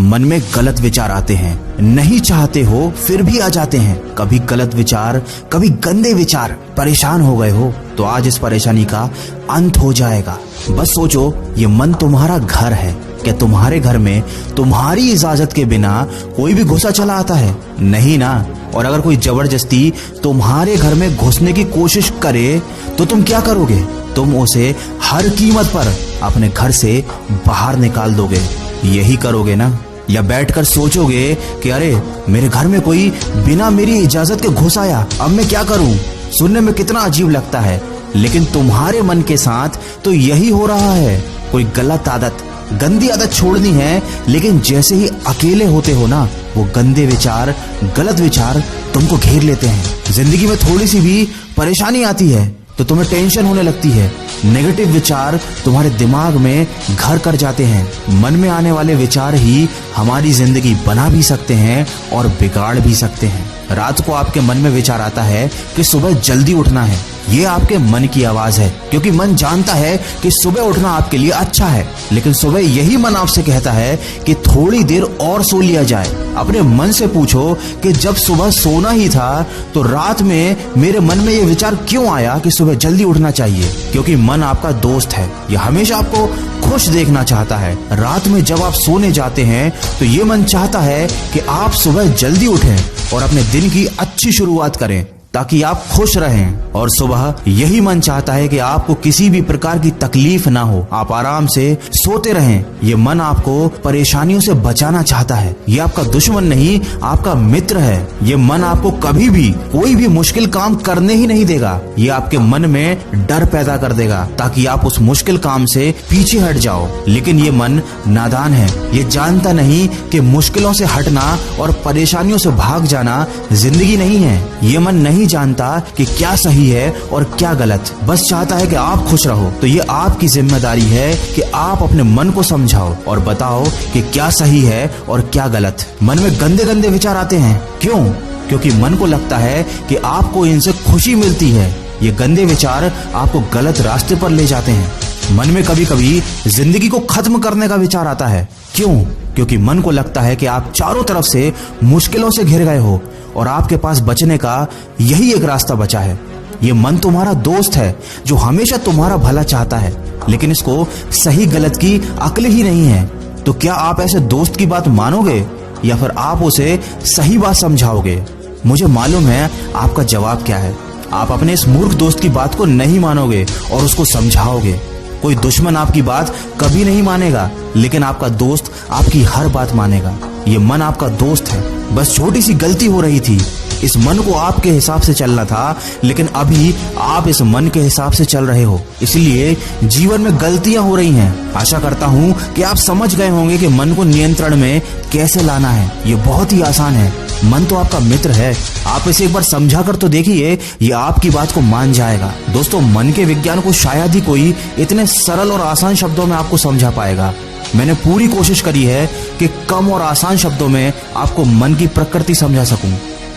मन में गलत विचार आते हैं, नहीं चाहते हो फिर भी आ जाते हैं। कभी गलत विचार, कभी गंदे विचार। परेशान हो गए हो तो आज इस परेशानी का अंत हो जाएगा। बस सोचो, ये मन तुम्हारा घर है। क्या तुम्हारे घर में तुम्हारी इजाजत के बिना कोई भी घुसा चला आता है? नहीं ना। और अगर कोई जबरदस्ती तुम्हारे घर में घुसने की कोशिश करे तो तुम क्या करोगे? तुम उसे हर कीमत पर अपने घर से बाहर निकाल दोगे। यही करोगे ना? या बैठकर सोचोगे कि अरे मेरे घर में कोई बिना मेरी इजाजत के घुस आया, अब मैं क्या करूं? सुनने में कितना अजीब लगता है, लेकिन तुम्हारे मन के साथ तो यही हो रहा है। कोई गलत आदत, गंदी आदत छोड़नी है, लेकिन जैसे ही अकेले होते हो ना, वो गंदे विचार, गलत विचार तुमको घेर लेते हैं। जिंदगी में थोड़ी सी भी परेशानी आती है तो तुम्हें टेंशन होने लगती है। नेगेटिव विचार तुम्हारे दिमाग में घर कर जाते हैं। मन में आने वाले विचार ही हमारी जिंदगी बना भी सकते हैं और बिगाड़ भी सकते हैं। रात को आपके मन में विचार आता है कि सुबह जल्दी उठना है। ये आपके मन की आवाज है, क्योंकि मन जानता है कि सुबह उठना आपके लिए अच्छा है, लेकिन सुबह यही मन आपसे कहता है कि थोड़ी देर और सो लिया जाए। अपने मन से पूछो कि जब सुबह सोना ही था तो रात में मेरे मन में ये विचार क्यों आया कि सुबह जल्दी उठना चाहिए? क्योंकि मन आपका दोस्त है, ये हमेशा आपको खुश देखना चाहता है। रात में जब आप सोने जाते हैं तो ये मन चाहता है कि आप सुबह जल्दी उठें और अपने दिन की अच्छी शुरुआत करें, ताकि आप खुश रहें। और सुबह यही मन चाहता है कि आपको किसी भी प्रकार की तकलीफ ना हो, आप आराम से सोते रहें। ये मन आपको परेशानियों से बचाना चाहता है। ये आपका दुश्मन नहीं, आपका मित्र है। ये मन आपको कभी भी कोई भी मुश्किल काम करने ही नहीं देगा। ये आपके मन में डर पैदा कर देगा ताकि आप उस मुश्किल काम से पीछे हट जाओ। लेकिन ये मन नादान है, ये जानता नहीं कि मुश्किलों से हटना और परेशानियों से भाग जाना जिंदगी नहीं है। ये मन नहीं जानता कि क्या सही है और क्या गलत, बस चाहता है कि आप खुश रहो। तो ये आपकी जिम्मेदारी है कि आप अपने मन को समझाओ और बताओ कि क्या सही है और क्या गलत। मन में गंदे गंदे विचार आते हैं, क्यों? क्योंकि मन को लगता है कि आपको इनसे खुशी मिलती है। ये गंदे विचार आपको गलत रास्ते पर ले जाते हैं। मन में कभी कभी जिंदगी को खत्म करने का विचार आता है, क्यों? क्योंकि मन को लगता है कि आप चारों तरफ से मुश्किलों से घिर गए हो और आपके पास बचने का यही एक रास्ता बचा है। ये मन तुम्हारा दोस्त है जो हमेशा तुम्हारा भला चाहता है, लेकिन इसको सही गलत की अक्ल ही नहीं है। तो क्या आप ऐसे दोस्त की बात मानोगे या फिर आप उसे सही बात समझाओगे? मुझे मालूम है आपका जवाब क्या है। आप अपने इस मूर्ख दोस्त की बात को नहीं मानोगे और उसको समझाओगे। कोई दुश्मन आपकी बात कभी नहीं मानेगा, लेकिन आपका दोस्त आपकी हर बात मानेगा। ये मन आपका दोस्त है। बस छोटी सी गलती हो रही थी, इस मन को आपके हिसाब से चलना था, लेकिन अभी आप इस मन के हिसाब से चल रहे हो, इसलिए जीवन में गलतियां हो रही हैं। आशा करता हूं कि आप समझ गए होंगे कि मन को नियंत्रण में कैसे लाना है। ये बहुत ही आसान है। मन तो आपका मित्र है, आप इसे एक बार समझा कर तो देखिए, ये आपकी बात को मान जाएगा। दोस्तों, मन के विज्ञान को शायद ही कोई इतने सरल और आसान शब्दों में आपको समझा पाएगा। मैंने पूरी कोशिश करी है कि कम और आसान शब्दों में आपको मन की प्रकृति समझा सकूं।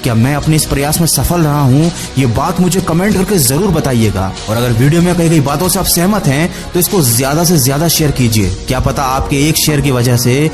क्या मैं अपने इस प्रयास में सफल रहा हूं? ये बात मुझे कमेंट करके जरूर बताइएगा। और अगर वीडियो में कही गई बातों से आप सहमत हैं तो इसको ज्यादा से ज्यादा शेयर कीजिए। क्या पता आपके एक शेयर की वजह से